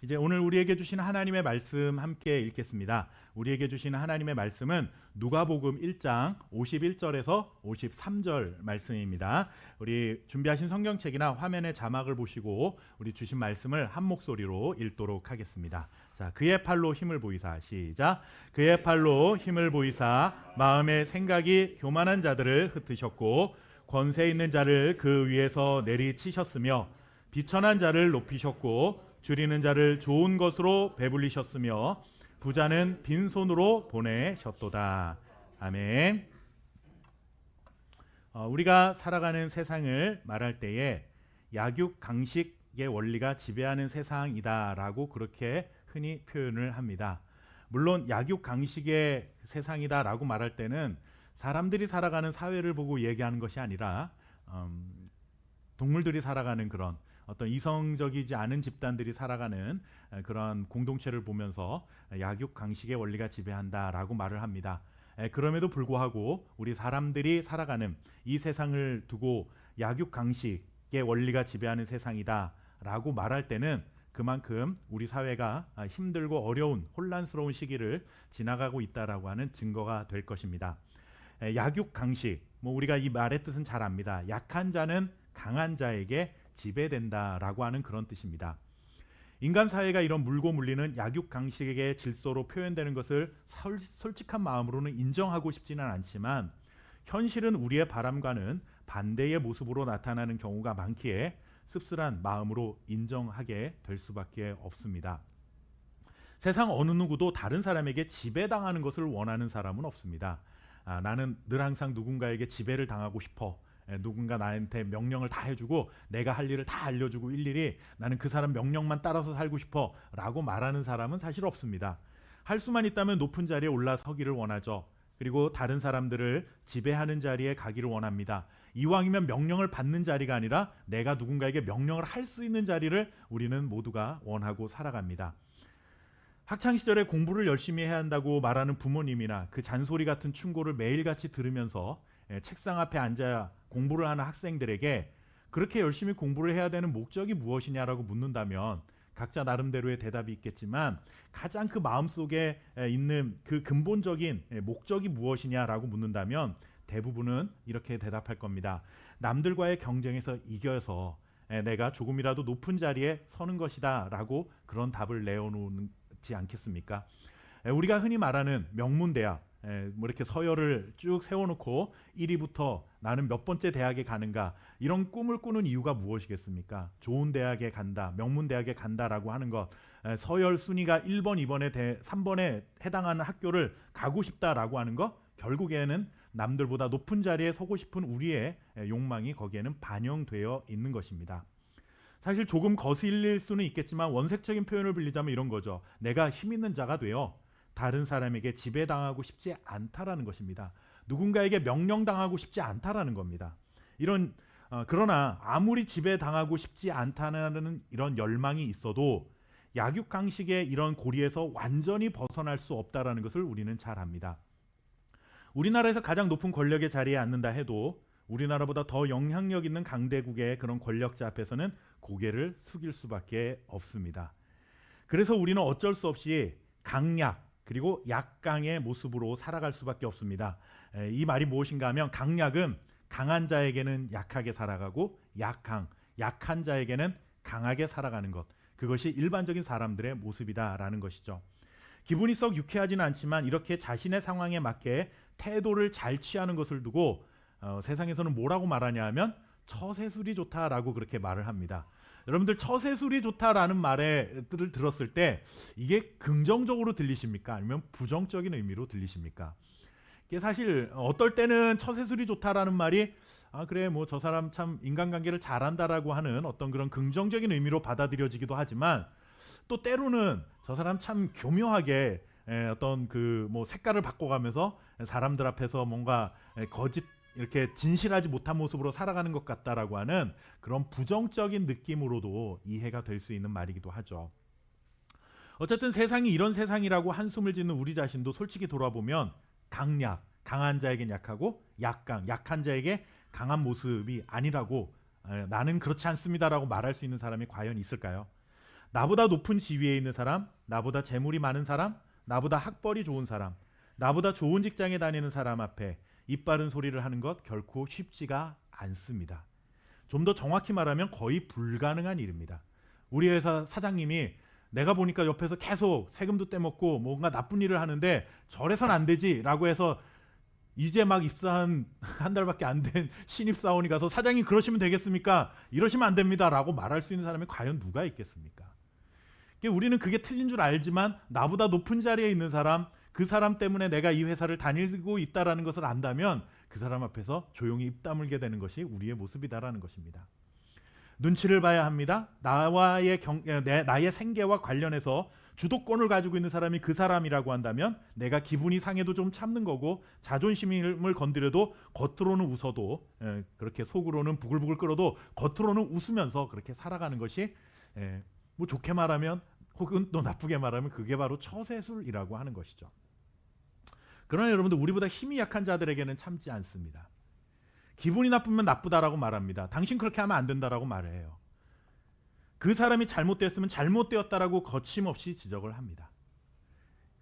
이제 오늘 우리에게 주신 하나님의 말씀 함께 읽겠습니다. 우리에게 주신 하나님의 말씀은 누가복음 1장 51절에서 53절 말씀입니다. 우리 준비하신 성경책이나 화면의 자막을 보시고 우리 주신 말씀을 한 목소리로 읽도록 하겠습니다. 자, 그의 팔로 힘을 보이사 시작. 그의 팔로 힘을 보이사 마음의 생각이 교만한 자들을 흩으셨고 권세 있는 자를 그 위에서 내리치셨으며 비천한 자를 높이셨고 줄이는 자를 좋은 것으로 배불리셨으며 부자는 빈손으로 보내셨도다. 아멘. 우리가 살아가는 세상을 말할 때에 약육강식의 원리가 지배하는 세상이다라고 그렇게 흔히 표현을 합니다. 물론 약육강식의 세상이다라고 말할 때는 사람들이 살아가는 사회를 보고 얘기하는 것이 아니라 동물들이 살아가는 그런 어떤 이성적이지 않은 집단들이 살아가는 그런 공동체를 보면서 약육강식의 원리가 지배한다라고 말을 합니다. 그럼에도 불구하고 우리 사람들이 살아가는 이 세상을 두고 약육강식의 원리가 지배하는 세상이다라고 말할 때는 그만큼 우리 사회가 힘들고 어려운 혼란스러운 시기를 지나가고 있다라고 하는 증거가 될 것입니다. 약육강식, 우리가 이 말의 뜻은 잘 압니다. 약한 자는 강한 자에게 지배된다라고 하는 그런 뜻입니다. 인간 사회가 이런 물고 물리는 약육강식의 질서로 표현되는 것을 솔직한 마음으로는 인정하고 싶지는 않지만 현실은 우리의 바람과는 반대의 모습으로 나타나는 경우가 많기에 씁쓸한 마음으로 인정하게 될 수밖에 없습니다. 세상 어느 누구도 다른 사람에게 지배당하는 것을 원하는 사람은 없습니다. 나는 늘 항상 누군가에게 지배를 당하고 싶어. 누군가 나한테 명령을 다 해주고 내가 할 일을 다 알려주고 일일이 나는 그 사람 명령만 따라서 살고 싶어 라고 말하는 사람은 사실 없습니다. 할 수만 있다면 높은 자리에 올라서기를 원하죠. 그리고 다른 사람들을 지배하는 자리에 가기를 원합니다. 이왕이면 명령을 받는 자리가 아니라 내가 누군가에게 명령을 할 수 있는 자리를 우리는 모두가 원하고 살아갑니다. 학창시절에 공부를 열심히 해야 한다고 말하는 부모님이나 그 잔소리 같은 충고를 매일같이 들으면서 책상 앞에 앉아 공부를 하는 학생들에게 그렇게 열심히 공부를 해야 되는 목적이 무엇이냐라고 묻는다면 각자 나름대로의 대답이 있겠지만 가장 그 마음속에 있는 그 근본적인 목적이 무엇이냐라고 묻는다면 대부분은 이렇게 대답할 겁니다. 남들과의 경쟁에서 이겨서 내가 조금이라도 높은 자리에 서는 것이다 라고 그런 답을 내어놓지 않겠습니까? 우리가 흔히 말하는 명문대학, 이렇게 서열을 쭉 세워놓고 1위부터 나는 몇 번째 대학에 가는가 이런 꿈을 꾸는 이유가 무엇이겠습니까? 좋은 대학에 간다, 명문대학에 간다라고 하는 것, 서열 순위가 1번, 2번에 3번에 해당하는 학교를 가고 싶다라고 하는 것, 결국에는 남들보다 높은 자리에 서고 싶은 우리의 욕망이 거기에는 반영되어 있는 것입니다. 사실 조금 거슬릴 수는 있겠지만 원색적인 표현을 빌리자면 이런 거죠. 내가 힘 있는 자가 되어 다른 사람에게 지배당하고 싶지 않다라는 것입니다. 누군가에게 명령당하고 싶지 않다라는 겁니다. 그러나 아무리 지배당하고 싶지 않다는 이런 열망이 있어도 약육강식의 이런 고리에서 완전히 벗어날 수 없다라는 것을 우리는 잘 압니다. 우리나라에서 가장 높은 권력의 자리에 앉는다 해도 우리나라보다 더 영향력 있는 강대국의 그런 권력자 앞에서는 고개를 숙일 수밖에 없습니다. 그래서 우리는 어쩔 수 없이 강약 그리고 약강의 모습으로 살아갈 수밖에 없습니다. 이 말이 무엇인가 하면 강약은 강한 자에게는 약하게 살아가고 약한 자에게는 강하게 살아가는 것, 그것이 일반적인 사람들의 모습이다라는 것이죠. 기분이 썩 유쾌하지는 않지만 이렇게 자신의 상황에 맞게 태도를 잘 취하는 것을 두고 세상에서는 뭐라고 말하냐 하면 처세술이 좋다라고 그렇게 말을 합니다. 여러분들 처세술이 좋다라는 말을 들었을 때 이게 긍정적으로 들리십니까? 아니면 부정적인 의미로 들리십니까? 이게 사실 어떨 때는 처세술이 좋다라는 말이 그래 저 사람 참 인간관계를 잘한다라고 하는 어떤 그런 긍정적인 의미로 받아들여지기도 하지만 또 때로는 저 사람 참 교묘하게 어떤 색깔을 바꿔가면서 사람들 앞에서 뭔가 거짓 이렇게 진실하지 못한 모습으로 살아가는 것 같다라고 하는 그런 부정적인 느낌으로도 이해가 될 수 있는 말이기도 하죠. 어쨌든 세상이 이런 세상이라고 한숨을 짓는 우리 자신도 솔직히 돌아보면 강한 자에겐 약하고 약한 자에게 강한 모습이 아니라고 나는 그렇지 않습니다라고 말할 수 있는 사람이 과연 있을까요? 나보다 높은 지위에 있는 사람, 나보다 재물이 많은 사람, 나보다 학벌이 좋은 사람, 나보다 좋은 직장에 다니는 사람 앞에 입 바른 소리를 하는 것 결코 쉽지가 않습니다. 좀 더 정확히 말하면 거의 불가능한 일입니다. 우리 회사 사장님이 내가 보니까 옆에서 계속 세금도 떼먹고 뭔가 나쁜 일을 하는데 저래선 안 되지 라고 해서 이제 막 입사한 한 달밖에 안 된 신입사원이 가서 사장님 그러시면 되겠습니까? 이러시면 안 됩니다 라고 말할 수 있는 사람이 과연 누가 있겠습니까? 우리는 그게 틀린 줄 알지만 나보다 높은 자리에 있는 사람, 그 사람 때문에 내가 이 회사를 다니고 있다는 것을 안다면 그 사람 앞에서 조용히 입 다물게 되는 것이 우리의 모습이다라는 것입니다. 눈치를 봐야 합니다. 나의 생계와 관련해서 주도권을 가지고 있는 사람이 그 사람이라고 한다면 내가 기분이 상해도 좀 참는 거고 자존심을 건드려도 겉으로는 웃어도 그렇게 속으로는 부글부글 끓어도 겉으로는 웃으면서 그렇게 살아가는 것이 뭐 좋게 말하면 혹은 또 나쁘게 말하면 그게 바로 처세술이라고 하는 것이죠. 그러나 여러분들 우리보다 힘이 약한 자들에게는 참지 않습니다. 기분이 나쁘면 나쁘다라고 말합니다. 당신 그렇게 하면 안 된다라고 말해요. 그 사람이 잘못되었으면 잘못되었다라고 거침없이 지적을 합니다.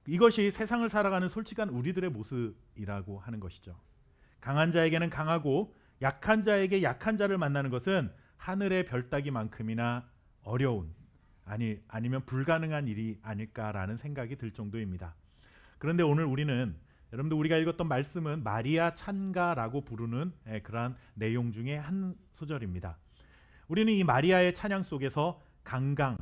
이것이 세상을 살아가는 솔직한 우리들의 모습이라고 하는 것이죠. 강한 자에게는 강하고 약한 자에게 약한 자를 만나는 것은 하늘의 별 따기만큼이나 어려운 아니면 불가능한 일이 아닐까라는 생각이 들 정도입니다. 그런데 오늘 우리는 여러분들 우리가 읽었던 말씀은 마리아 찬가라고 부르는 그러한 내용 중에 한 소절입니다. 우리는 이 마리아의 찬양 속에서 강강,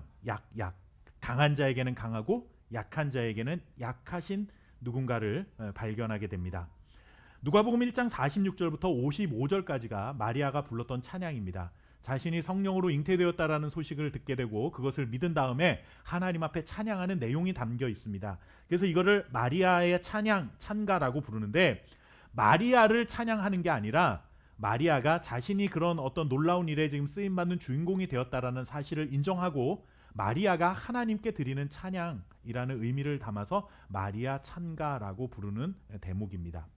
강한 자에게는 강하고 약한 자에게는 약하신 누군가를 발견하게 됩니다. 누가복음 1장 46절부터 55절까지가 마리아가 불렀던 찬양입니다. 자신이 성령으로 잉태되었다라는 소식을 듣게 되고 그것을 믿은 다음에 하나님 앞에 찬양하는 내용이 담겨 있습니다. 그래서 이거를 마리아의 찬가라고 부르는데 마리아를 찬양하는 게 아니라 마리아가 자신이 그런 어떤 놀라운 일에 지금 쓰임받는 주인공이 되었다라는 사실을 인정하고 마리아가 하나님께 드리는 찬양이라는 의미를 담아서 마리아 찬가라고 부르는 대목입니다.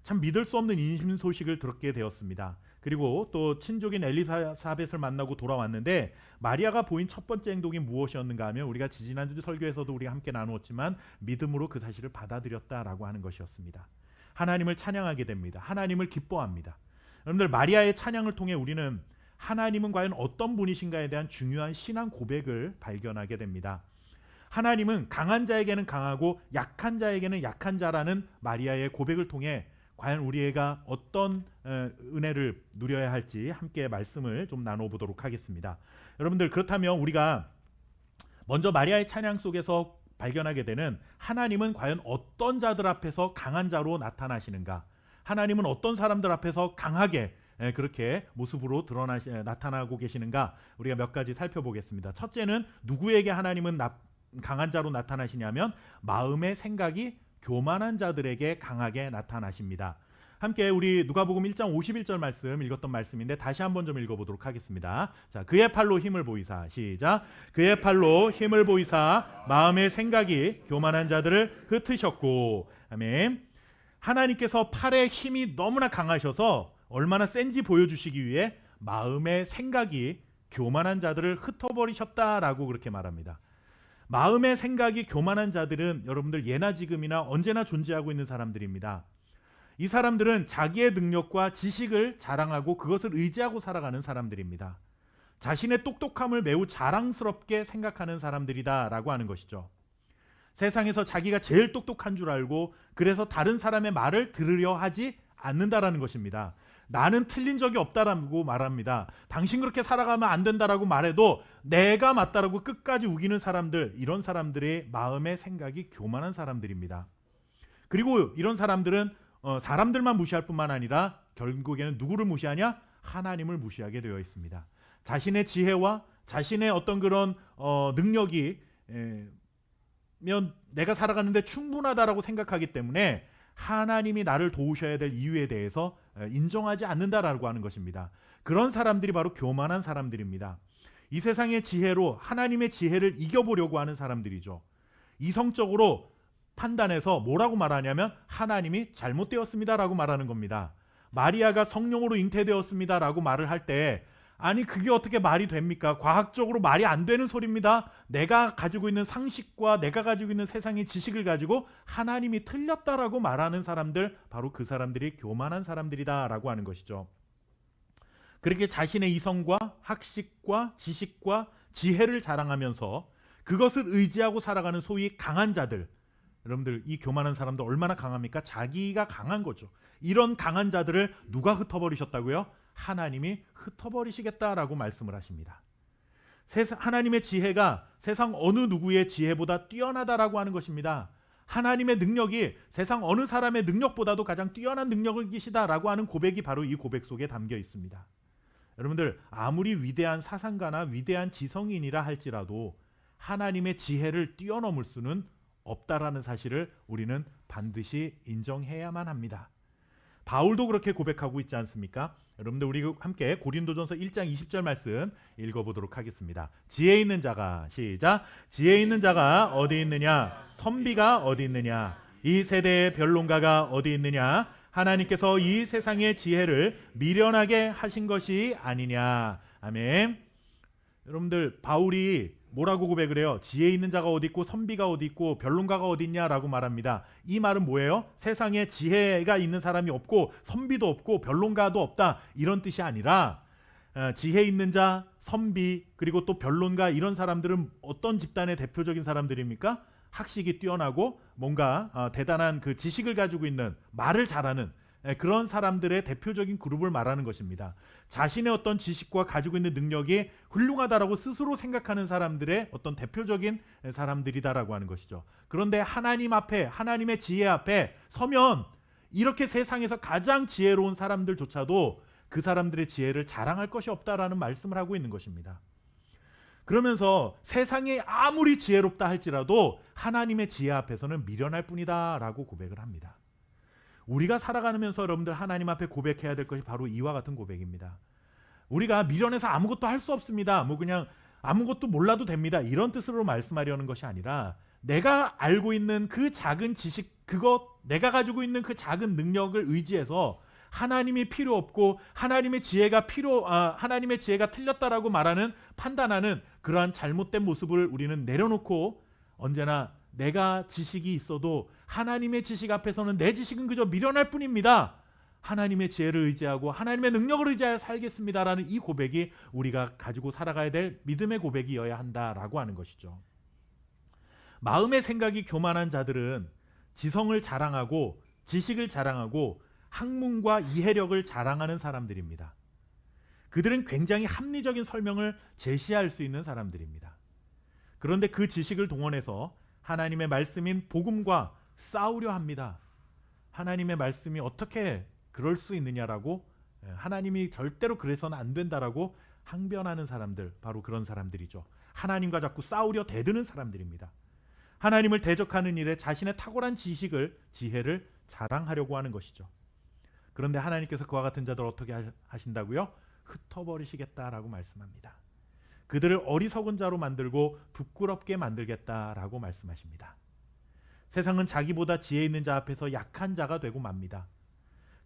참 믿을 수 없는 임신 소식을 듣게 되었습니다. 그리고 또 친족인 엘리사벳을 만나고 돌아왔는데 마리아가 보인 첫 번째 행동이 무엇이었는가 하면 우리가 지지난주 설교에서도 우리가 함께 나누었지만 믿음으로 그 사실을 받아들였다라고 하는 것이었습니다. 하나님을 찬양하게 됩니다. 하나님을 기뻐합니다. 여러분들 마리아의 찬양을 통해 우리는 하나님은 과연 어떤 분이신가에 대한 중요한 신앙 고백을 발견하게 됩니다. 하나님은 강한 자에게는 강하고 약한 자에게는 약한 자라는 마리아의 고백을 통해 과연 우리가 어떤 은혜를 누려야 할지 함께 말씀을 좀 나눠보도록 하겠습니다. 여러분들 그렇다면 우리가 먼저 마리아의 찬양 속에서 발견하게 되는 하나님은 과연 어떤 자들 앞에서 강한 자로 나타나시는가? 하나님은 어떤 사람들 앞에서 강하게 그렇게 모습으로 나타나고 계시는가? 우리가 몇 가지 살펴보겠습니다. 첫째는 누구에게 하나님은 강한 자로 나타나시냐면 마음의 생각이 교만한 자들에게 강하게 나타나십니다. 함께 우리 누가복음 1장 51절 말씀 읽었던 말씀인데 다시 한번 좀 읽어보도록 하겠습니다. 자, 그의 팔로 힘을 보이사 시작. 그의 팔로 힘을 보이사 마음의 생각이 교만한 자들을 흩으셨고 아멘. 하나님께서 팔의 힘이 너무나 강하셔서 얼마나 센지 보여주시기 위해 마음의 생각이 교만한 자들을 흩어버리셨다라고 그렇게 말합니다. 마음의 생각이 교만한 자들은 여러분들 예나 지금이나 언제나 존재하고 있는 사람들입니다. 이 사람들은 자기의 능력과 지식을 자랑하고 그것을 의지하고 살아가는 사람들입니다. 자신의 똑똑함을 매우 자랑스럽게 생각하는 사람들이다라고 하는 것이죠. 세상에서 자기가 제일 똑똑한 줄 알고 그래서 다른 사람의 말을 들으려 하지 않는다라는 것입니다. 나는 틀린 적이 없다라고 말합니다. 당신 그렇게 살아가면 안 된다라고 말해도 내가 맞다라고 끝까지 우기는 사람들, 이런 사람들의 마음의 생각이 교만한 사람들입니다. 그리고 이런 사람들은 사람들만 무시할 뿐만 아니라 결국에는 누구를 무시하냐? 하나님을 무시하게 되어 있습니다. 자신의 지혜와 자신의 어떤 그런 능력이 내가 살아가는데 충분하다라고 생각하기 때문에 하나님이 나를 도우셔야 될 이유에 대해서 인정하지 않는다라고 하는 것입니다. 그런 사람들이 바로 교만한 사람들입니다. 이 세상의 지혜로 하나님의 지혜를 이겨보려고 하는 사람들이죠. 이성적으로 판단해서 뭐라고 말하냐면 하나님이 잘못되었습니다라고 말하는 겁니다. 마리아가 성령으로 잉태되었습니다라고 말을 할 때 아니 그게 어떻게 말이 됩니까? 과학적으로 말이 안 되는 소리입니다. 내가 가지고 있는 상식과 내가 가지고 있는 세상의 지식을 가지고 하나님이 틀렸다라고 말하는 사람들, 바로 그 사람들이 교만한 사람들이다라고 하는 것이죠. 그렇게 자신의 이성과 학식과 지식과 지혜를 자랑하면서 그것을 의지하고 살아가는 소위 강한 자들, 여러분들 이 교만한 사람들 얼마나 강합니까? 자기가 강한 거죠. 이런 강한 자들을 누가 흩어버리셨다고요? 하나님이 흩어버리시겠다라고 말씀을 하십니다. 하나님의 지혜가 세상 어느 누구의 지혜보다 뛰어나다라고 하는 것입니다. 하나님의 능력이 세상 어느 사람의 능력보다도 가장 뛰어난 능력을 계시다라고 하는 고백이 바로 이 고백 속에 담겨 있습니다. 여러분들 아무리 위대한 사상가나 위대한 지성인이라 할지라도 하나님의 지혜를 뛰어넘을 수는 없다라는 사실을 우리는 반드시 인정해야만 합니다. 바울도 그렇게 고백하고 있지 않습니까? 여러분들 우리 함께 고린도전서 1장 20절 말씀 읽어보도록 하겠습니다. 지혜 있는 자가, 시작, 지혜 있는 자가 어디 있느냐? 선비가 어디 있느냐? 이 세대의 변론가가 어디 있느냐? 하나님께서 이 세상의 지혜를 미련하게 하신 것이 아니냐. 아멘. 여러분들 바울이 뭐라고 고백을 해요? 지혜 있는 자가 어디 있고 선비가 어디 있고 변론가가 어디 있냐라고 말합니다. 이 말은 뭐예요? 세상에 지혜가 있는 사람이 없고 선비도 없고 변론가도 없다, 이런 뜻이 아니라 지혜 있는 자, 선비, 그리고 또 변론가, 이런 사람들은 어떤 집단의 대표적인 사람들입니까? 학식이 뛰어나고 뭔가 대단한 그 지식을 가지고 있는, 말을 잘하는 그런 사람들의 대표적인 그룹을 말하는 것입니다. 자신의 어떤 지식과 가지고 있는 능력이 훌륭하다라고 스스로 생각하는 사람들의 어떤 대표적인 사람들이다라고 하는 것이죠. 그런데 하나님 앞에, 하나님의 지혜 앞에 서면 이렇게 세상에서 가장 지혜로운 사람들조차도 그 사람들의 지혜를 자랑할 것이 없다라는 말씀을 하고 있는 것입니다. 그러면서 세상이 아무리 지혜롭다 할지라도 하나님의 지혜 앞에서는 미련할 뿐이다라고 고백을 합니다. 우리가 살아가면서 여러분들 하나님 앞에 고백해야 될 것이 바로 이와 같은 고백입니다. 우리가 미련해서 아무것도 할 수 없습니다. 뭐 그냥 아무것도 몰라도 됩니다, 이런 뜻으로 말씀하려는 것이 아니라 내가 알고 있는 그 작은 지식, 내가 가지고 있는 그 작은 능력을 의지해서 하나님이 필요 없고 하나님의 지혜가 하나님의 지혜가 틀렸다라고 말하는, 판단하는 그러한 잘못된 모습을 우리는 내려놓고 언제나 내가 지식이 있어도 하나님의 지식 앞에서는 내 지식은 그저 미련할 뿐입니다. 하나님의 지혜를 의지하고 하나님의 능력을 의지하여 살겠습니다라는 이 고백이 우리가 가지고 살아가야 될 믿음의 고백이어야 한다라고 하는 것이죠. 마음의 생각이 교만한 자들은 지성을 자랑하고 지식을 자랑하고 학문과 이해력을 자랑하는 사람들입니다. 그들은 굉장히 합리적인 설명을 제시할 수 있는 사람들입니다. 그런데 그 지식을 동원해서 하나님의 말씀인 복음과 싸우려 합니다. 하나님의 말씀이 어떻게 그럴 수 있느냐라고, 하나님이 절대로 그래서는 안 된다라고 항변하는 사람들, 바로 그런 사람들이죠. 하나님과 자꾸 싸우려 대드는 사람들입니다. 하나님을 대적하는 일에 자신의 탁월한 지혜를 자랑하려고 하는 것이죠. 그런데 하나님께서 그와 같은 자들 어떻게 하신다고요? 흩어버리시겠다라고 말씀합니다. 그들을 어리석은 자로 만들고 부끄럽게 만들겠다라고 말씀하십니다. 세상은 자기보다 지혜 있는 자 앞에서 약한 자가 되고 맙니다.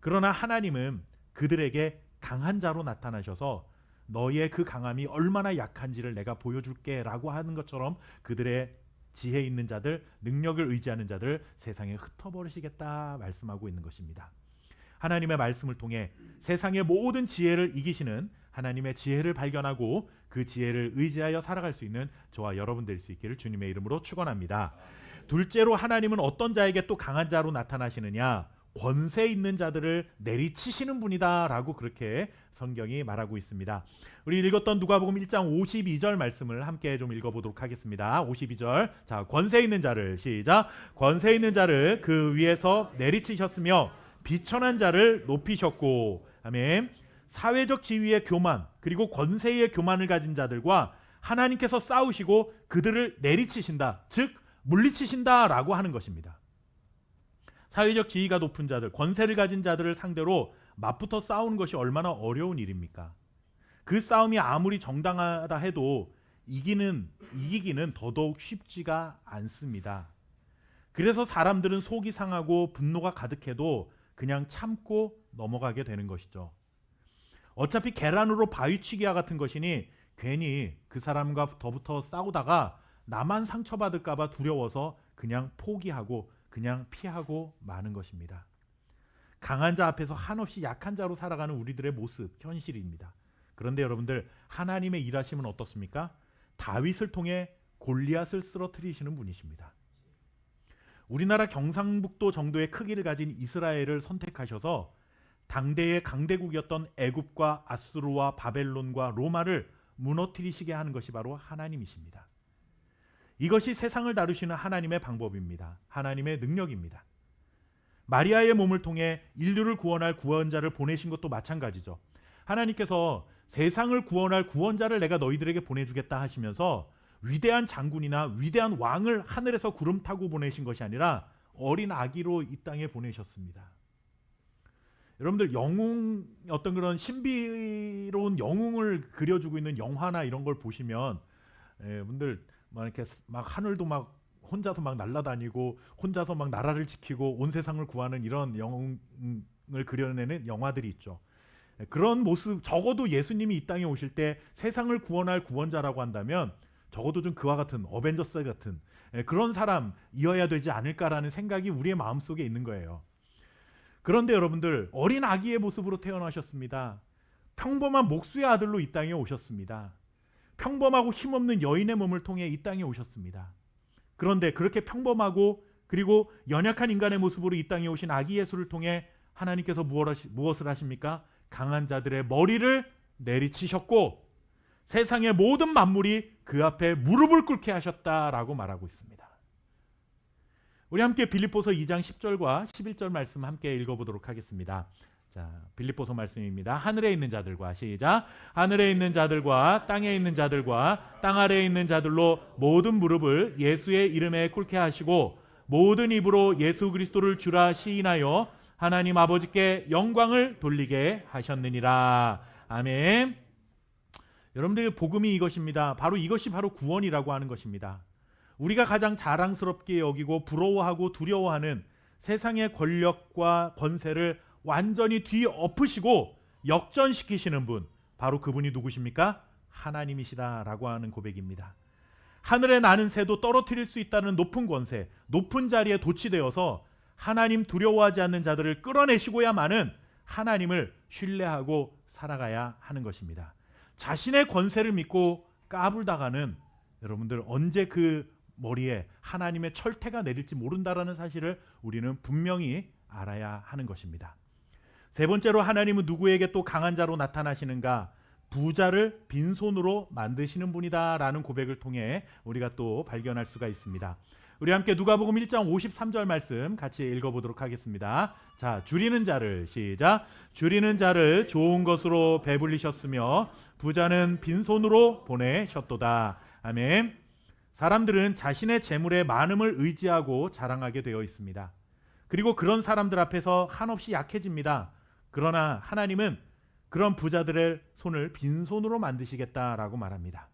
그러나 하나님은 그들에게 강한 자로 나타나셔서 너희의 그 강함이 얼마나 약한지를 내가 보여줄게 라고 하는 것처럼 그들의 지혜 있는 자들, 능력을 의지하는 자들 세상에 흩어버리시겠다 말씀하고 있는 것입니다. 하나님의 말씀을 통해 세상의 모든 지혜를 이기시는 하나님의 지혜를 발견하고 그 지혜를 의지하여 살아갈 수 있는 저와 여러분 될 수 있기를 주님의 이름으로 축원합니다. 둘째로 하나님은 어떤 자에게 또 강한 자로 나타나시느냐? 권세 있는 자들을 내리치시는 분이다 라고 그렇게 성경이 말하고 있습니다. 우리 읽었던 누가복음 1장 52절 말씀을 함께 좀 읽어보도록 하겠습니다. 52절, 자, 권세 있는 자를, 시작, 권세 있는 자를 그 위에서 내리치셨으며 비천한 자를 높이셨고, 아멘. 사회적 지위의 교만 그리고 권세의 교만을 가진 자들과 하나님께서 싸우시고 그들을 내리치신다, 즉 물리치신다라고 하는 것입니다. 사회적 지위가 높은 자들, 권세를 가진 자들을 상대로 맞붙어 싸우는 것이 얼마나 어려운 일입니까? 그 싸움이 아무리 정당하다 해도 이기기는 더더욱 쉽지가 않습니다. 그래서 사람들은 속이 상하고 분노가 가득해도 그냥 참고 넘어가게 되는 것이죠. 어차피 계란으로 바위치기와 같은 것이니 괜히 그 사람과 더부터 싸우다가 나만 상처받을까 봐 두려워서 그냥 포기하고 그냥 피하고 마는 것입니다. 강한 자 앞에서 한없이 약한 자로 살아가는 우리들의 모습, 현실입니다. 그런데 여러분들, 하나님의 일하심은 어떻습니까? 다윗을 통해 골리앗을 쓰러뜨리시는 분이십니다. 우리나라 경상북도 정도의 크기를 가진 이스라엘을 선택하셔서 당대의 강대국이었던 애굽과 아수르와 바벨론과 로마를 무너뜨리시게 하는 것이 바로 하나님이십니다. 이것이 세상을 다루시는 하나님의 방법입니다. 하나님의 능력입니다. 마리아의 몸을 통해 인류를 구원할 구원자를 보내신 것도 마찬가지죠. 하나님께서 세상을 구원할 구원자를 내가 너희들에게 보내주겠다 하시면서 위대한 장군이나 위대한 왕을 하늘에서 구름 타고 보내신 것이 아니라 어린 아기로 이 땅에 보내셨습니다. 여러분들, 영웅, 어떤 그런 신비로운 영웅을 그려주고 있는 영화나 이런 걸 보시면 분들 막 이렇게 막 하늘도 막 혼자서 막 날아다니고 혼자서 막 나라를 지키고 온 세상을 구하는 이런 영웅을 그려내는 영화들이 있죠. 그런 모습, 적어도 예수님이 이 땅에 오실 때 세상을 구원할 구원자라고 한다면 적어도 좀 그와 같은 어벤져스 같은 그런 사람이어야 되지 않을까라는 생각이 우리의 마음속에 있는 거예요. 그런데 여러분들, 어린 아기의 모습으로 태어나셨습니다. 평범한 목수의 아들로 이 땅에 오셨습니다. 평범하고 힘없는 여인의 몸을 통해 이 땅에 오셨습니다. 그런데 그렇게 평범하고 그리고 연약한 인간의 모습으로 이 땅에 오신 아기 예수를 통해 하나님께서 무엇을 하십니까? 강한 자들의 머리를 내리치셨고 세상의 모든 만물이 그 앞에 무릎을 꿇게 하셨다라고 말하고 있습니다. 우리 함께 빌립보서 2장 10절과 11절 말씀 함께 읽어보도록 하겠습니다. 자, 빌립보서 말씀입니다. 하늘에 있는 자들과, 시작. 하늘에 있는 자들과 땅에 있는 자들과 땅 아래에 있는 자들로 모든 무릎을 예수의 이름에 꿇게 하시고 모든 입으로 예수 그리스도를 주라 시인하여 하나님 아버지께 영광을 돌리게 하셨느니라. 아멘. 여러분들, 복음이 이것입니다. 바로 이것이 바로 구원이라고 하는 것입니다. 우리가 가장 자랑스럽게 여기고 부러워하고 두려워하는 세상의 권력과 권세를 완전히 뒤엎으시고 역전시키시는 분, 바로 그분이 누구십니까? 하나님이시다라고 하는 고백입니다. 하늘에 나는 새도 떨어뜨릴 수 있다는 높은 권세, 높은 자리에 도취되어서 하나님 두려워하지 않는 자들을 끌어내시고야만은 하나님을 신뢰하고 살아가야 하는 것입니다. 자신의 권세를 믿고 까불다가는 여러분들 언제 그 머리에 하나님의 철퇴가 내릴지 모른다라는 사실을 우리는 분명히 알아야 하는 것입니다. 세 번째로, 하나님은 누구에게 또 강한 자로 나타나시는가? 부자를 빈손으로 만드시는 분이다라는 고백을 통해 우리가 또 발견할 수가 있습니다. 우리 함께 누가복음 1장 53절 말씀 같이 읽어보도록 하겠습니다. 자, 줄이는 자를, 시작. 줄이는 자를 좋은 것으로 배불리셨으며 부자는 빈손으로 보내셨도다. 아멘. 사람들은 자신의 재물의 많음을 의지하고 자랑하게 되어 있습니다. 그리고 그런 사람들 앞에서 한없이 약해집니다. 그러나 하나님은 그런 부자들의 손을 빈손으로 만드시겠다라고 말합니다.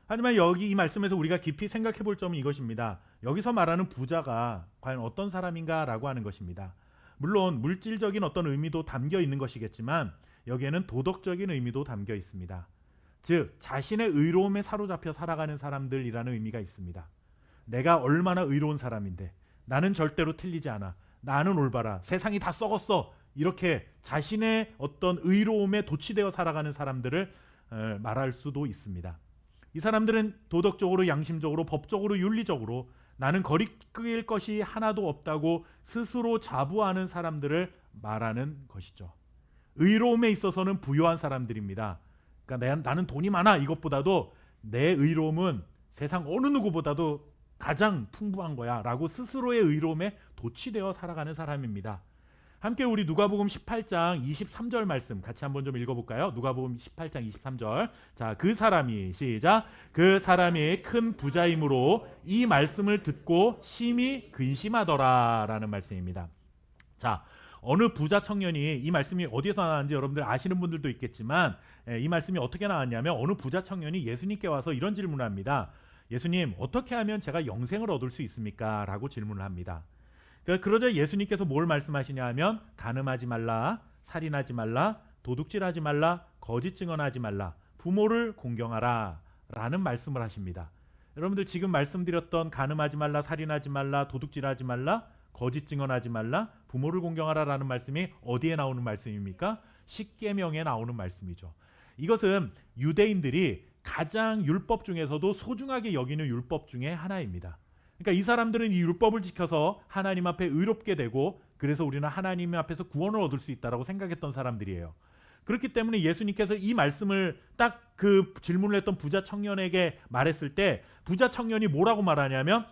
하지만 여기 이 말씀에서 우리가 깊이 생각해 볼 점은 이것입니다. 여기서 말하는 부자가 과연 어떤 사람인가라고 하는 것입니다. 물론 물질적인 어떤 의미도 담겨 있는 것이겠지만 여기에는 도덕적인 의미도 담겨 있습니다. 즉, 자신의 의로움에 사로잡혀 살아가는 사람들이라는 의미가 있습니다. 내가 얼마나 의로운 사람인데, 나는 절대로 틀리지 않아, 나는 올바라, 세상이 다 썩었어, 이렇게 자신의 어떤 의로움에 도취되어 살아가는 사람들을 말할 수도 있습니다. 이 사람들은 도덕적으로, 양심적으로, 법적으로, 윤리적으로 나는 거리낄 것이 하나도 없다고 스스로 자부하는 사람들을 말하는 것이죠. 의로움에 있어서는 부유한 사람들입니다. 그러니까 나는 돈이 많아, 이것보다도 내 의로움은 세상 어느 누구보다도 가장 풍부한 거야 라고 스스로의 의로움에 도취되어 살아가는 사람입니다. 함께 우리 누가복음 18장 23절 말씀 같이 한번 좀 읽어볼까요? 누가복음 18장 23절. 자, 그 사람이, 시작. 그 사람이 큰 부자이므로 이 말씀을 듣고 심히 근심하더라 라는 말씀입니다. 자, 어느 부자 청년이, 이 말씀이 어디에서 나왔는지 여러분들 아시는 분들도 있겠지만 이 말씀이 어떻게 나왔냐면 어느 부자 청년이 예수님께 와서 이런 질문을 합니다. 예수님, 어떻게 하면 제가 영생을 얻을 수 있습니까? 라고 질문을 합니다. 그러자 예수님께서 뭘 말씀하시냐 하면 간음하지 말라, 살인하지 말라, 도둑질하지 말라, 거짓 증언하지 말라, 부모를 공경하라 라는 말씀을 하십니다. 여러분들 지금 말씀드렸던 간음하지 말라, 살인하지 말라, 도둑질하지 말라, 거짓 증언하지 말라, 부모를 공경하라 라는 말씀이 어디에 나오는 말씀입니까? 십계명에 나오는 말씀이죠. 이것은 유대인들이 가장 율법 중에서도 소중하게 여기는 율법 중에 하나입니다. 그러니까 이 사람들은 이 율법을 지켜서 하나님 앞에 의롭게 되고 그래서 우리는 하나님 앞에서 구원을 얻을 수 있다라고 생각했던 사람들이에요. 그렇기 때문에 예수님께서 이 말씀을 딱 그 질문을 했던 부자 청년에게 말했을 때 부자 청년이 뭐라고 말하냐면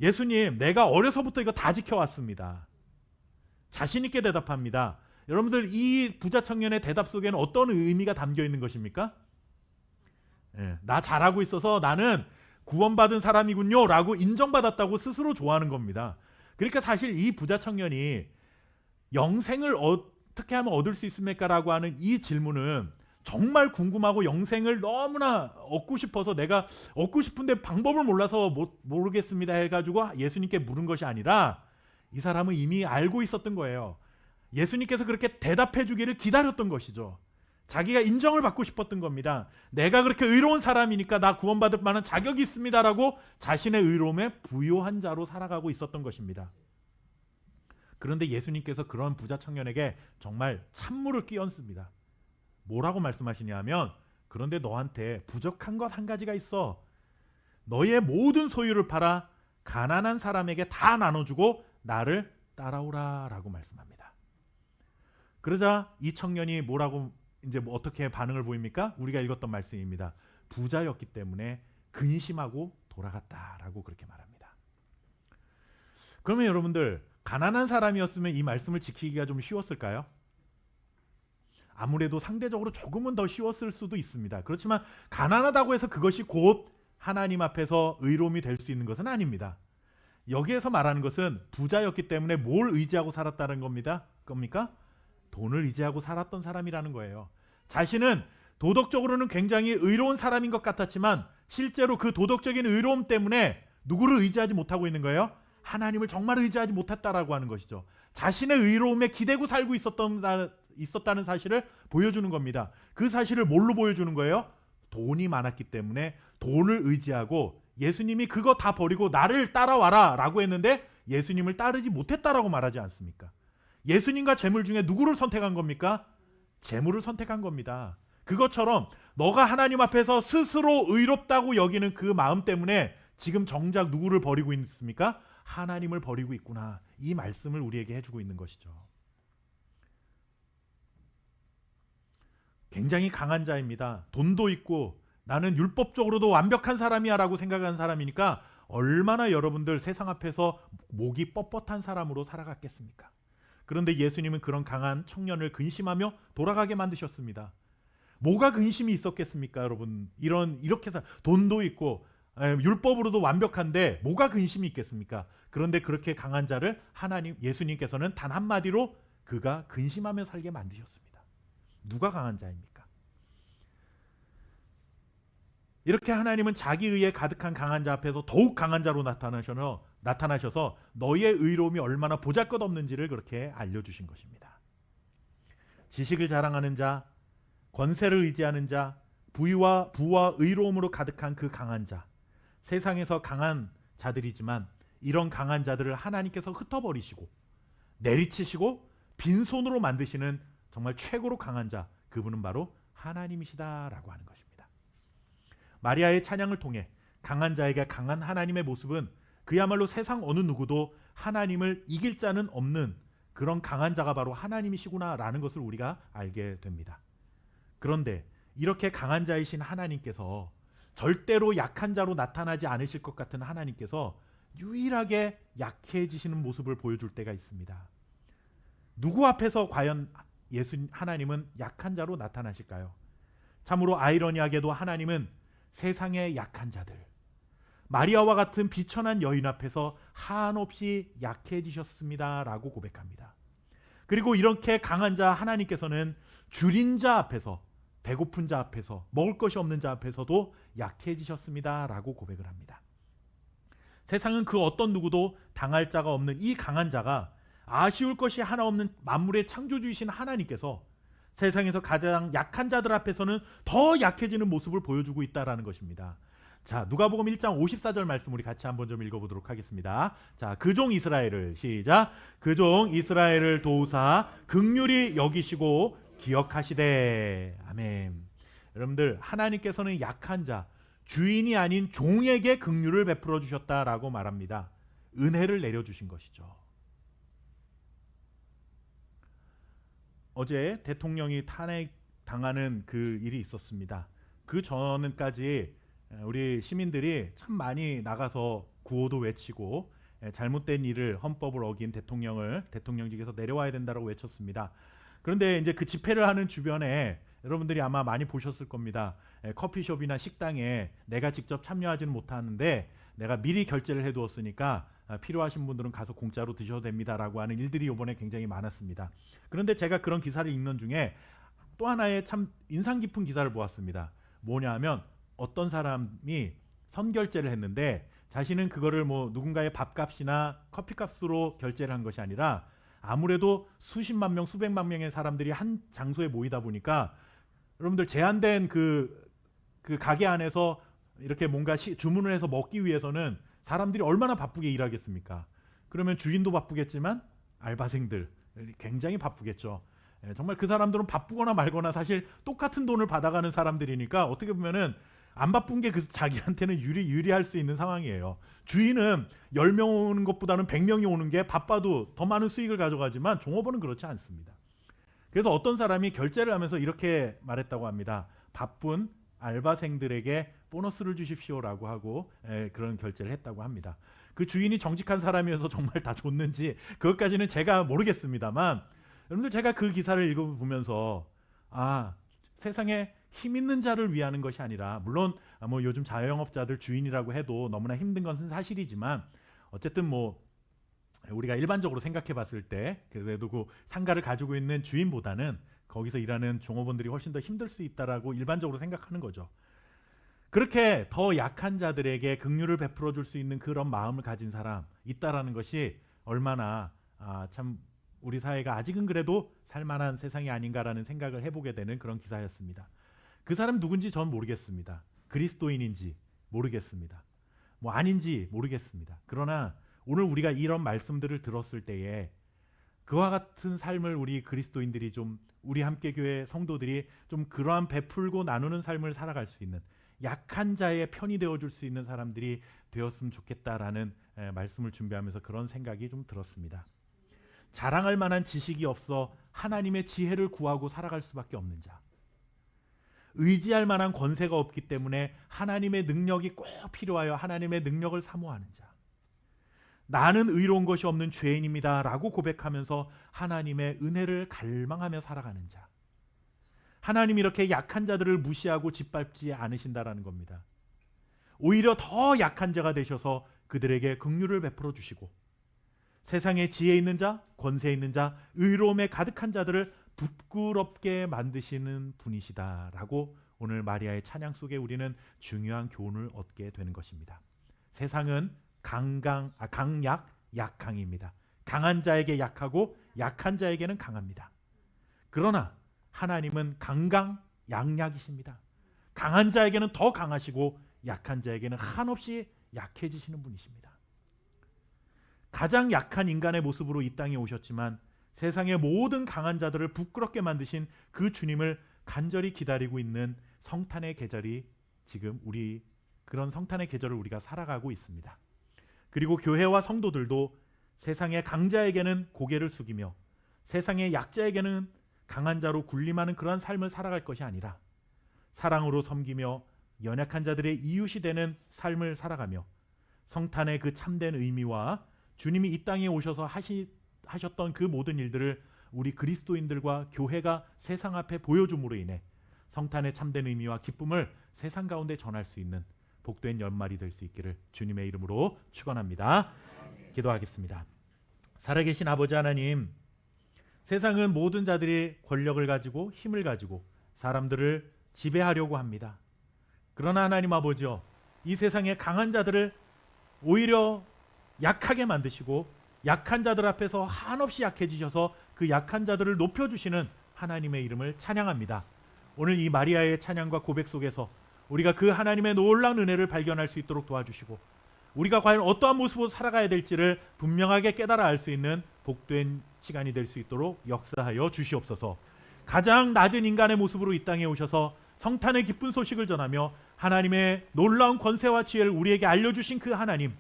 예수님, 내가 어려서부터 이거 다 지켜왔습니다. 자신 있게 대답합니다. 여러분들 이 부자 청년의 대답 속에는 어떤 의미가 담겨 있는 것입니까? 나 잘하고 있어서 나는 구원받은 사람이군요 라고 인정받았다고 스스로 좋아하는 겁니다. 그러니까 사실 이 부자 청년이 영생을 어떻게 하면 얻을 수 있습니까? 라고 하는 이 질문은 정말 궁금하고 영생을 너무나 얻고 싶어서 내가 얻고 싶은데 방법을 몰라서 모르겠습니다 해가지고 예수님께 물은 것이 아니라 이 사람은 이미 알고 있었던 거예요. 예수님께서 그렇게 대답해 주기를 기다렸던 것이죠. 자기가 인정을 받고 싶었던 겁니다. 내가 그렇게 의로운 사람이니까 나 구원받을 만한 자격이 있습니다라고 자신의 의로움에 부요한 자로 살아가고 있었던 것입니다. 그런데 예수님께서 그런 부자 청년에게 정말 찬물을 끼얹습니다. 뭐라고 말씀하시냐면 그런데 너한테 부족한 것 한 가지가 있어. 너의 모든 소유를 팔아 가난한 사람에게 다 나눠주고 나를 따라오라 라고 말씀합니다. 그러자 이 청년이 뭐라고 이제 어떻게 반응을 보입니까? 우리가 읽었던 말씀입니다. 부자였기 때문에 근심하고 돌아갔다라고 그렇게 말합니다. 그러면 여러분들 가난한 사람이었으면 이 말씀을 지키기가 좀 쉬웠을까요? 아무래도 상대적으로 조금은 더 쉬웠을 수도 있습니다. 그렇지만 가난하다고 해서 그것이 곧 하나님 앞에서 의로움이 될 수 있는 것은 아닙니다. 여기에서 말하는 것은 부자였기 때문에 뭘 의지하고 살았다는 겁니까? 돈을 의지하고 살았던 사람이라는 거예요. 자신은 도덕적으로는 굉장히 의로운 사람인 것 같았지만 실제로 그 도덕적인 의로움 때문에 누구를 의지하지 못하고 있는 거예요? 하나님을 정말 의지하지 못했다라고 하는 것이죠. 자신의 의로움에 기대고 살고 있었다는 사실을 보여주는 겁니다. 그 사실을 뭘로 보여주는 거예요? 돈이 많았기 때문에 돈을 의지하고 예수님이 그거 다 버리고 나를 따라와라 라고 했는데 예수님을 따르지 못했다라고 말하지 않습니까? 예수님과 재물 중에 누구를 선택한 겁니까? 재물을 선택한 겁니다. 그것처럼 너가 하나님 앞에서 스스로 의롭다고 여기는 그 마음 때문에 지금 정작 누구를 버리고 있습니까? 하나님을 버리고 있구나. 이 말씀을 우리에게 해주고 있는 것이죠. 굉장히 강한 자입니다. 돈도 있고 나는 율법적으로도 완벽한 사람이야 라고 생각하는 사람이니까 얼마나 여러분들 세상 앞에서 목이 뻣뻣한 사람으로 살아갔겠습니까? 그런데 예수님은 그런 강한 청년을 근심하며 돌아가게 만드셨습니다. 뭐가 근심이 있었겠습니까, 여러분? 이렇게 돈도 있고 율법으로도 완벽한데 뭐가 근심이 있겠습니까? 그런데 그렇게 강한 자를 예수님께서는 단 한마디로 그가 근심하며 살게 만드셨습니다. 누가 강한 자입니까? 이렇게 하나님은 자기 의에 가득한 강한 자 앞에서 더욱 강한 자로 나타나셔서 너희의 의로움이 얼마나 보잘것없는지를 그렇게 알려주신 것입니다. 지식을 자랑하는 자, 권세를 의지하는 자, 부와 의로움으로 가득한 그 강한 자, 세상에서 강한 자들이지만 이런 강한 자들을 하나님께서 흩어버리시고 내리치시고 빈손으로 만드시는 정말 최고로 강한 자, 그분은 바로 하나님이시다라고 하는 것입니다. 마리아의 찬양을 통해 강한 자에게 강한 하나님의 모습은 그야말로 세상 어느 누구도 하나님을 이길 자는 없는 그런 강한 자가 바로 하나님이시구나라는 것을 우리가 알게 됩니다. 그런데 이렇게 강한 자이신 하나님께서 절대로 약한 자로 나타나지 않으실 것 같은 하나님께서 유일하게 약해지시는 모습을 보여줄 때가 있습니다. 누구 앞에서 과연 하나님은 약한 자로 나타나실까요? 참으로 아이러니하게도 하나님은 세상의 약한 자들, 마리아와 같은 비천한 여인 앞에서 한없이 약해지셨습니다 라고 고백합니다. 그리고 이렇게 강한 자 하나님께서는 줄인 자 앞에서, 배고픈 자 앞에서, 먹을 것이 없는 자 앞에서도 약해지셨습니다 라고 고백을 합니다. 세상은 그 어떤 누구도 당할 자가 없는 이 강한 자가 아쉬울 것이 하나 없는 만물의 창조주이신 하나님께서 세상에서 가장 약한 자들 앞에서는 더 약해지는 모습을 보여주고 있다라는 것입니다. 자, 누가복음 1장 54절 말씀 우리 같이 한번 좀 읽어보도록 하겠습니다. 자, 그 종 이스라엘을 시작. 그 종 이스라엘을 도우사 긍휼히 여기시고 기억하시되. 아멘. 여러분들, 하나님께서는 약한 자, 주인이 아닌 종에게 긍휼을 베풀어 주셨다라고 말합니다. 은혜를 내려주신 것이죠. 어제 대통령이 탄핵당하는 그 일이 있었습니다. 그 전까지 우리 시민들이 참 많이 나가서 구호도 외치고 잘못된 일을, 헌법을 어긴 대통령을 대통령직에서 내려와야 된다고 외쳤습니다. 그런데 이제 그 집회를 하는 주변에 여러분들이 아마 많이 보셨을 겁니다. 커피숍이나 식당에 내가 직접 참여하지는 못하는데 내가 미리 결제를 해두었으니까 필요하신 분들은 가서 공짜로 드셔도 됩니다라고 하는 일들이 이번에 굉장히 많았습니다. 그런데 제가 그런 기사를 읽는 중에 또 하나의 참 인상 깊은 기사를 보았습니다. 뭐냐 하면 어떤 사람이 선결제를 했는데 자신은 그거를 뭐 누군가의 밥값이나 커피값으로 결제를 한 것이 아니라 아무래도 수십만 명, 수백만 명의 사람들이 한 장소에 모이다 보니까 여러분들 제한된 그 가게 안에서 이렇게 뭔가 주문을 해서 먹기 위해서는 사람들이 얼마나 바쁘게 일하겠습니까? 그러면 주인도 바쁘겠지만 알바생들 굉장히 바쁘겠죠. 정말 그 사람들은 바쁘거나 말거나 사실 똑같은 돈을 받아가는 사람들이니까 어떻게 보면은 안 바쁜 게 그 자기한테는 유리할 수 있는 상황이에요. 주인은 10명 오는 것보다는 100명이 오는 게 바빠도 더 많은 수익을 가져가지만 종업원은 그렇지 않습니다. 그래서 어떤 사람이 결제를 하면서 이렇게 말했다고 합니다. 바쁜 알바생들에게 보너스를 주십시오라고 하고 그런 결제를 했다고 합니다. 그 주인이 정직한 사람이어서 정말 다 줬는지 그것까지는 제가 모르겠습니다만, 여러분들 제가 그 기사를 읽어보면서 세상에 힘 있는 자를 위하는 것이 아니라, 물론 뭐 요즘 자영업자들 주인이라고 해도 너무나 힘든 것은 사실이지만 어쨌든 뭐 우리가 일반적으로 생각해 봤을 때 그래도 그 상가를 가지고 있는 주인보다는 거기서 일하는 종업원들이 훨씬 더 힘들 수 있다라고 일반적으로 생각하는 거죠. 그렇게 더 약한 자들에게 긍휼을 베풀어 줄 수 있는 그런 마음을 가진 사람 있다라는 것이 얼마나 참 우리 사회가 아직은 그래도 살만한 세상이 아닌가라는 생각을 해보게 되는 그런 기사였습니다. 그 사람 누군지 전 모르겠습니다. 그리스도인인지 모르겠습니다. 뭐 아닌지 모르겠습니다. 그러나 오늘 우리가 이런 말씀들을 들었을 때에 그와 같은 삶을 우리 그리스도인들이 좀, 우리 함께교회 성도들이 좀 그러한 베풀고 나누는 삶을 살아갈 수 있는, 약한 자의 편이 되어줄 수 있는 사람들이 되었으면 좋겠다라는 말씀을 준비하면서 그런 생각이 좀 들었습니다. 자랑할 만한 지식이 없어 하나님의 지혜를 구하고 살아갈 수밖에 없는 자, 의지할 만한 권세가 없기 때문에 하나님의 능력이 꼭 필요하여 하나님의 능력을 사모하는 자, 나는 의로운 것이 없는 죄인입니다 라고 고백하면서 하나님의 은혜를 갈망하며 살아가는 자, 하나님이 이렇게 약한 자들을 무시하고 짓밟지 않으신다라는 겁니다. 오히려 더 약한 자가 되셔서 그들에게 긍휼을 베풀어 주시고 세상에 지혜 있는 자, 권세 있는 자, 의로움에 가득한 자들을 부끄럽게 만드시는 분이시다라고 오늘 마리아의 찬양 속에 우리는 중요한 교훈을 얻게 되는 것입니다. 세상은 강약, 약강입니다. 강한 자에게 약하고 약한 자에게는 강합니다. 그러나 하나님은 강강, 양약이십니다. 강한 자에게는 더 강하시고 약한 자에게는 한없이 약해지시는 분이십니다. 가장 약한 인간의 모습으로 이 땅에 오셨지만 세상의 모든 강한 자들을 부끄럽게 만드신 그 주님을 간절히 기다리고 있는 성탄의 계절이 지금 그런 성탄의 계절을 우리가 살아가고 있습니다. 그리고 교회와 성도들도 세상의 강자에게는 고개를 숙이며 세상의 약자에게는 강한 자로 군림하는 그러한 삶을 살아갈 것이 아니라 사랑으로 섬기며 연약한 자들의 이웃이 되는 삶을 살아가며 성탄의 그 참된 의미와 주님이 이 땅에 오셔서 하셨던 그 모든 일들을 우리 그리스도인들과 교회가 세상 앞에 보여줌으로 인해 성탄의 참된 의미와 기쁨을 세상 가운데 전할 수 있는 복된 연말이 될 수 있기를 주님의 이름으로 축원합니다. 기도하겠습니다. 살아계신 아버지 하나님, 세상은 모든 자들이 권력을 가지고 힘을 가지고 사람들을 지배하려고 합니다. 그러나 하나님 아버지여, 이 세상의 강한 자들을 오히려 약하게 만드시고 약한 자들 앞에서 한없이 약해지셔서 그 약한 자들을 높여주시는 하나님의 이름을 찬양합니다. 오늘 이 마리아의 찬양과 고백 속에서 우리가 그 하나님의 놀라운 은혜를 발견할 수 있도록 도와주시고, 우리가 과연 어떠한 모습으로 살아가야 될지를 분명하게 깨달아 알 수 있는 복된 시간이 될 수 있도록 역사하여 주시옵소서. 가장 낮은 인간의 모습으로 이 땅에 오셔서 성탄의 기쁜 소식을 전하며 하나님의 놀라운 권세와 지혜를 우리에게 알려주신 그 하나님,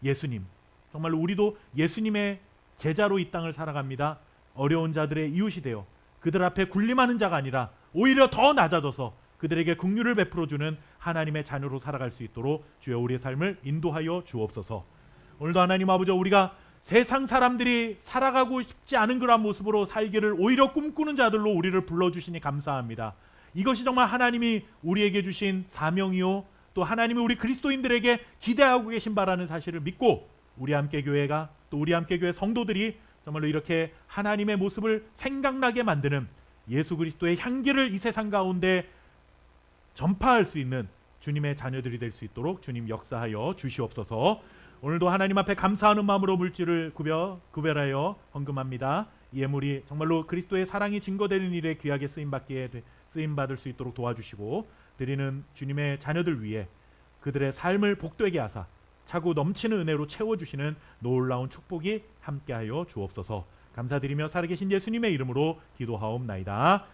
예수님, 정말로 우리도 예수님의 제자로 이 땅을 살아갑니다. 어려운 자들의 이웃이 되어 그들 앞에 군림하는 자가 아니라 오히려 더 낮아져서 그들에게 긍휼을 베풀어주는 하나님의 자녀로 살아갈 수 있도록 주여 우리의 삶을 인도하여 주옵소서. 오늘도 하나님 아버지, 우리가 세상 사람들이 살아가고 싶지 않은 그러한 모습으로 살기를 오히려 꿈꾸는 자들로 우리를 불러주시니 감사합니다. 이것이 정말 하나님이 우리에게 주신 사명이요, 또 하나님이 우리 그리스도인들에게 기대하고 계신 바라는 사실을 믿고, 우리 함께 교회가, 또 우리 함께 교회 성도들이 정말로 이렇게 하나님의 모습을 생각나게 만드는 예수 그리스도의 향기를 이 세상 가운데 전파할 수 있는 주님의 자녀들이 될 수 있도록 주님 역사하여 주시옵소서. 오늘도 하나님 앞에 감사하는 마음으로 물질을 구별하여 헌금합니다. 이 예물이 정말로 그리스도의 사랑이 증거되는 일에 귀하게 쓰임받을 수 있도록 도와주시고, 드리는 주님의 자녀들 위해 그들의 삶을 복되게 하사 차고 넘치는 은혜로 채워주시는 놀라운 축복이 함께하여 주옵소서. 감사드리며 살아계신 예수님의 이름으로 기도하옵나이다.